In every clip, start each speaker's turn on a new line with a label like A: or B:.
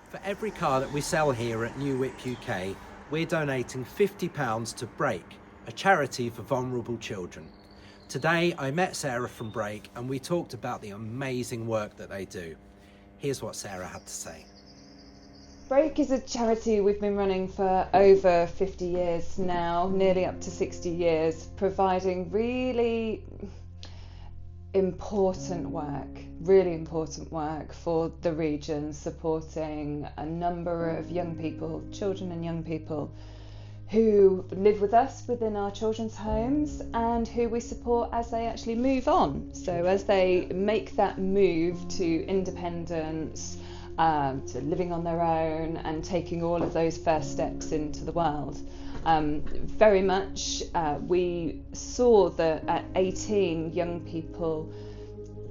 A: For every car that we sell here at New Whip UK, we're donating £50 to Break, a charity for vulnerable children. Today I met Sarah from Break and we talked about the amazing work that they do. Here's what Sarah had to say.
B: Break is a charity we've been running for over 50 years now, nearly up to 60 years, providing really important work for the region, supporting a number of young people, children and young people, who live with us within our children's homes and who we support as they actually move on. So as they make that move to independence, to living on their own and taking all of those first steps into the world. Very much we saw that at 18 young people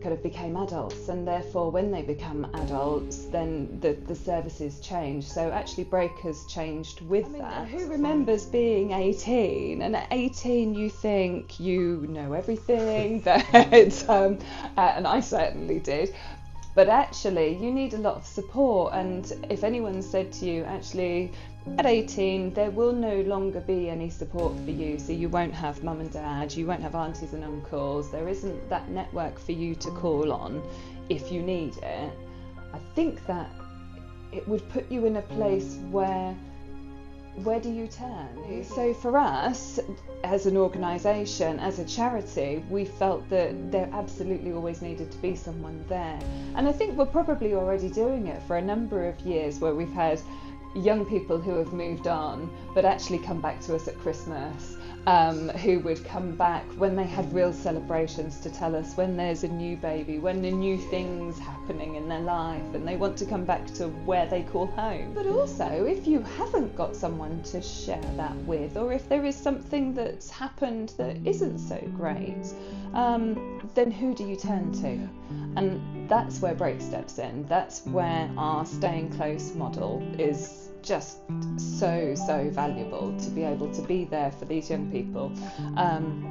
B: kind of became adults, and therefore when they become adults then the services change. So actually Break has changed with that. Who remembers being 18, and at 18 you think you know everything that and I certainly did. But actually, you need a lot of support, and if anyone said to you, actually, at 18, there will no longer be any support for you, so you won't have mum and dad, you won't have aunties and uncles, there isn't that network for you to call on if you need it, I think that it would put you in a place where do you turn? So for us, as an organisation, as a charity, we felt that there absolutely always needed to be someone there. And I think we're probably already doing it for a number of years, where we've had young people who have moved on but actually come back to us at Christmas, who would come back when they had real celebrations to tell us when there's a new baby, when the new thing's happening in their life, and they want to come back to where they call home. But also, if you haven't got someone to share that with, or if there is something that's happened that isn't so great, then who do you turn to? And that's where Break steps in. That's where our staying close model is just so valuable, to be able to be there for these young people,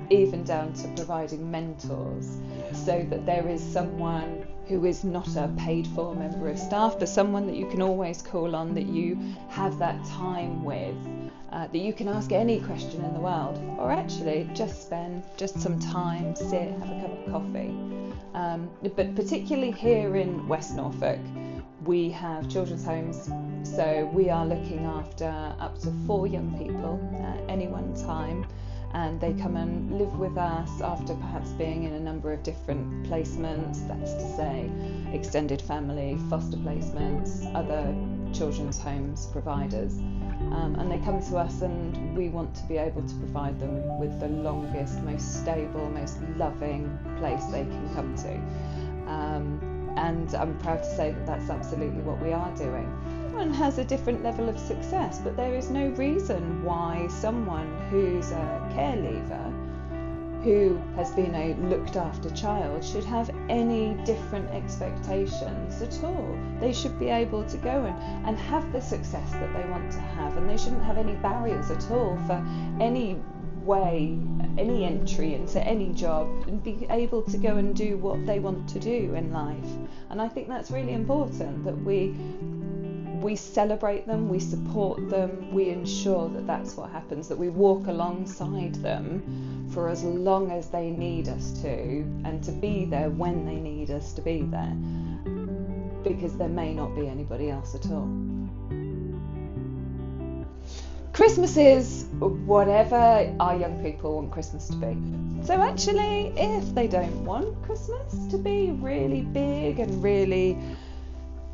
B: even down to providing mentors, so that there is someone who is not a paid for member of staff, but someone that you can always call on, that you have that time with, that you can ask any question in the world, or actually just spend just some time, sit, have a cup of coffee. But particularly here in West Norfolk, we have children's homes, so we are looking after up to 4 young people at any one time, and they come and live with us after perhaps being in a number of different placements, that's to say extended family, foster placements, other children's homes providers, and they come to us, and we want to be able to provide them with the longest, most stable, most loving place they can come to. And I'm proud to say that that's absolutely what we are doing. Everyone has a different level of success, but there is no reason why someone who's a care leaver, who has been a looked after child, should have any different expectations at all. They should be able to go and have the success that they want to have, and they shouldn't have any barriers at all for any entry into any job, and be able to go and do what they want to do in life. And I think that's really important, that we celebrate them, we support them, we ensure that that's what happens, that we walk alongside them for as long as they need us to, and to be there when they need us to be there, because there may not be anybody else at all. Christmas is whatever our young people want Christmas to be. So actually, if they don't want Christmas to be really big and really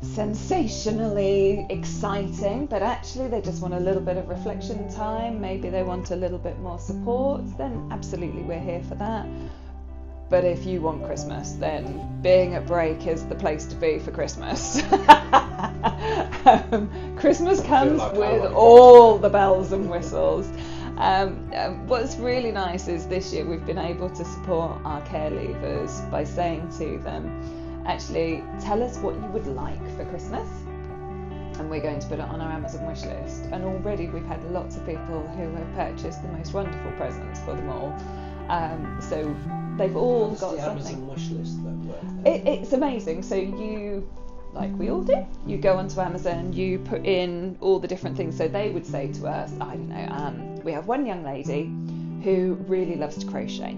B: sensationally exciting, but actually they just want a little bit of reflection time, maybe they want a little bit more support, then absolutely we're here for that. But if you want Christmas, then being at Break is the place to be for Christmas. Christmas comes with all the bells and whistles. What's really nice is this year we've been able to support our care leavers by saying to them, actually tell us what you would like for Christmas, and we're going to put it on our Amazon wish list. And already we've had lots of people who have purchased the most wonderful presents for them all. So they've all got
A: the
B: something.
A: Amazon wish list that works?
B: It's amazing. So like we all do. You go onto Amazon, you put in all the different things. So they would say to us, I don't know, we have one young lady who really loves to crochet.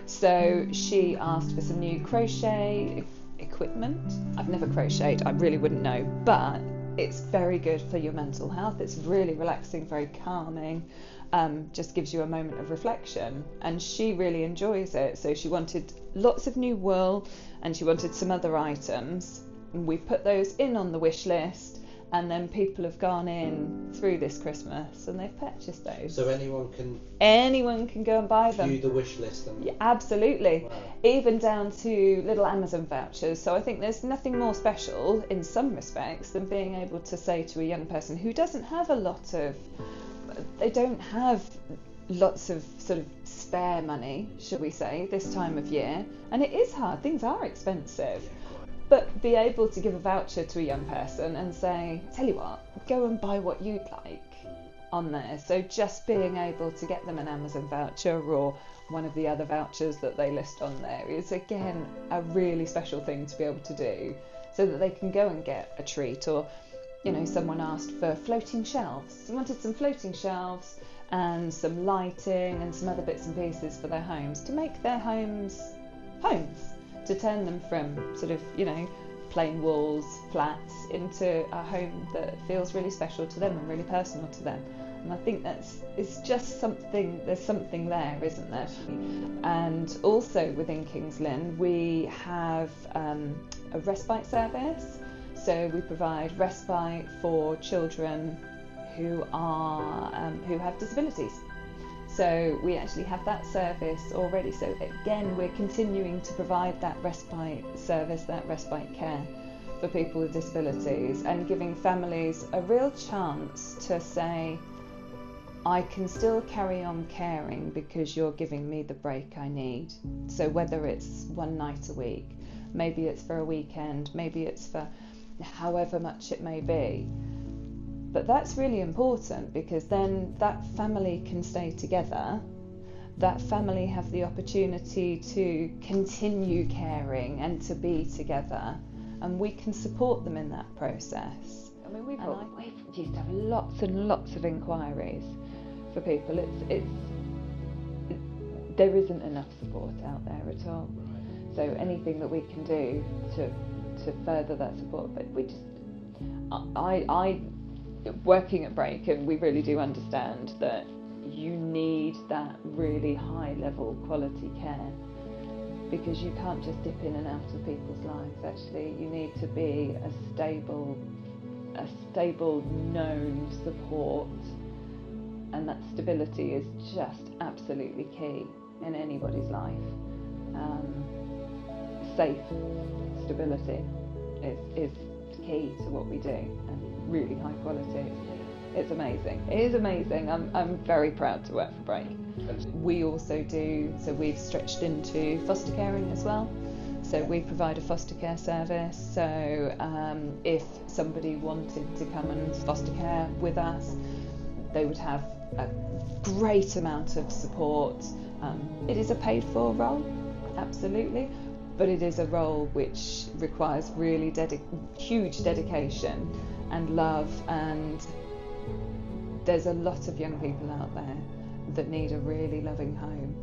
B: So she asked for some new crochet equipment. I've never crocheted, I really wouldn't know, but it's very good for your mental health. It's really relaxing, very calming, just gives you a moment of reflection, and she really enjoys it. So she wanted lots of new wool and she wanted some other items. We put those in on the wish list, and then people have gone in through this Christmas and they've purchased those.
A: So anyone can
B: go and buy them.
A: view the wish list and...
B: Yeah, absolutely.
A: Wow.
B: Even down to little Amazon vouchers. So I think there's nothing more special in some respects than being able to say to a young person who doesn't have they don't have lots of sort of spare money, shall we say, this time of year, and it is hard, things are expensive. But be able to give a voucher to a young person and say, tell you what, go and buy what you'd like on there. So just being able to get them an Amazon voucher or one of the other vouchers that they list on there is, again, a really special thing to be able to do, so that they can go and get a treat. Or, you know, someone asked for floating shelves. They wanted some floating shelves and some lighting and some other bits and pieces for their homes, to make their homes, to turn them from sort of, you know, plain walls, flats, into a home that feels really special to them and really personal to them. And I think it's just something, there's something there, isn't there? And also within Kings Lynn, we have a respite service. So we provide respite for children who have disabilities. So we actually have that service already. So again, we're continuing to provide that respite service, that respite care for people with disabilities, and giving families a real chance to say, I can still carry on caring because you're giving me the break I need. So whether it's one night a week, maybe it's for a weekend, maybe it's for however much it may be. But that's really important, because then that family can stay together. That family have the opportunity to continue caring and to be together, and we can support them in that process. I mean, we've used to have lots and lots of inquiries for people. There isn't enough support out there at all. So anything that we can do to further that support, but we just, I working at Break, and we really do understand that you need that really high level quality care, because you can't just dip in and out of people's lives. Actually, you need to be a stable known support, and that stability is just absolutely key in anybody's life. Safe stability is key to what we do, and really high quality. It's amazing. It is amazing. I'm very proud to work for Break. We also do, so we've stretched into foster caring as well. So we provide a foster care service. So if somebody wanted to come and foster care with us, they would have a great amount of support. It is a paid for role, absolutely. But it is a role which requires really huge dedication and love, and there's a lot of young people out there that need a really loving home.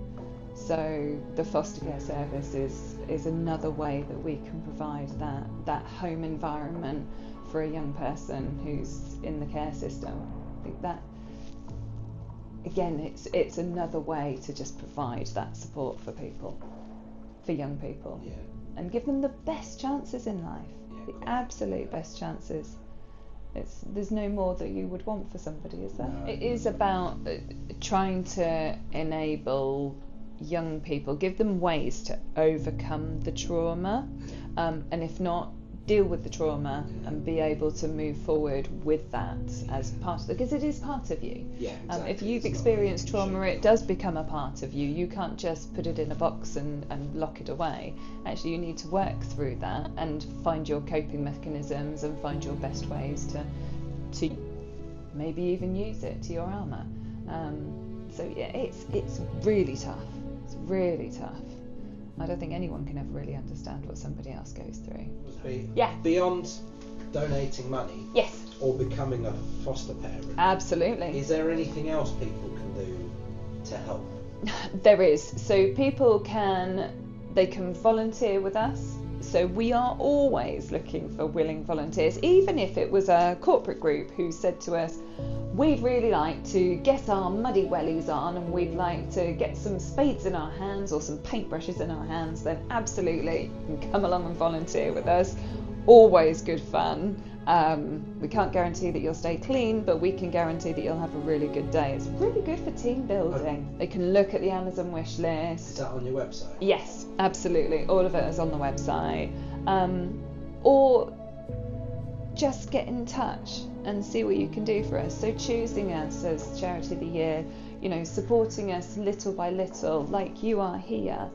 B: So the foster care service is another way that we can provide that home environment for a young person who's in the care system. I think that, again, it's another way to just provide that support for people. For young people, and give them the best chances in life, the absolute best chances. There's no more that you would want for somebody, is there? No. It is about trying to enable young people, give them ways to overcome the trauma, and if not, deal with the trauma and be able to move forward with that as part of it, because it is part of you. Exactly. If you've experienced trauma, it does become a part of you. You can't just put it in a box and lock it away. Actually, you need to work through that and find your coping mechanisms and find your best ways to maybe even use it to your armour. So yeah, it's really tough. It's really tough. I don't think anyone can ever really understand what somebody else goes through.
A: Yeah. Beyond donating money,
B: yes,
A: or becoming a foster parent,
B: absolutely.
A: is there anything else people can do to help?
B: There is. So people can volunteer with us. So we are always looking for willing volunteers, even if it was a corporate group who said to us, we'd really like to get our muddy wellies on and we'd like to get some spades in our hands or some paintbrushes in our hands, then absolutely you can come along and volunteer with us. Always good fun. We can't guarantee that you'll stay clean, but we can guarantee that you'll have a really good day. It's really good for team building. They can look at the Amazon wish list.
A: Is that on your website?
B: Yes, absolutely. All of it is on the website. Or just get in touch and see what you can do for us. So choosing us as Charity of the Year, you know, supporting us little by little, like you are here,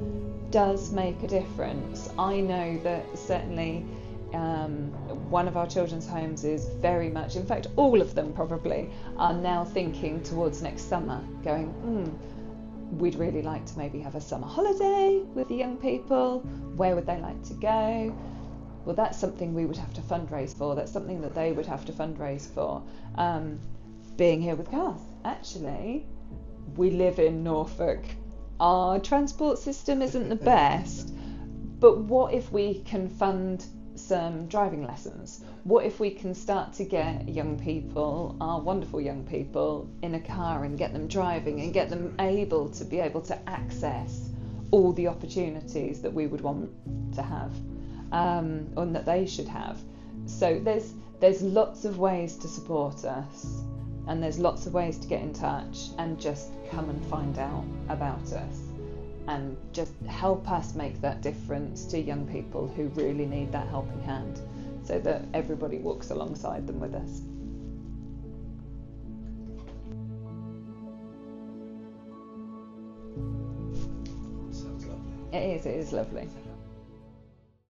B: does make a difference. I know that certainly one of our children's homes is very much, in fact all of them probably, are now thinking towards next summer, going, we'd really like to maybe have a summer holiday with the young people. Where would they like to go? Well, that's something we would have to fundraise for. That's something that they would have to fundraise for. Being here with Garth, actually, we live in Norfolk. Our transport system isn't the best, but what if we can fund some driving lessons? What if we can start to get young people, our wonderful young people, in a car and get them driving and get them able to access all the opportunities that we would want to have, or that they should have. So there's lots of ways to support us, and there's lots of ways to get in touch and just come and find out about us and just help us make that difference to young people who really need that helping hand, so that everybody walks alongside them with us.
A: Sounds lovely.
B: It is lovely.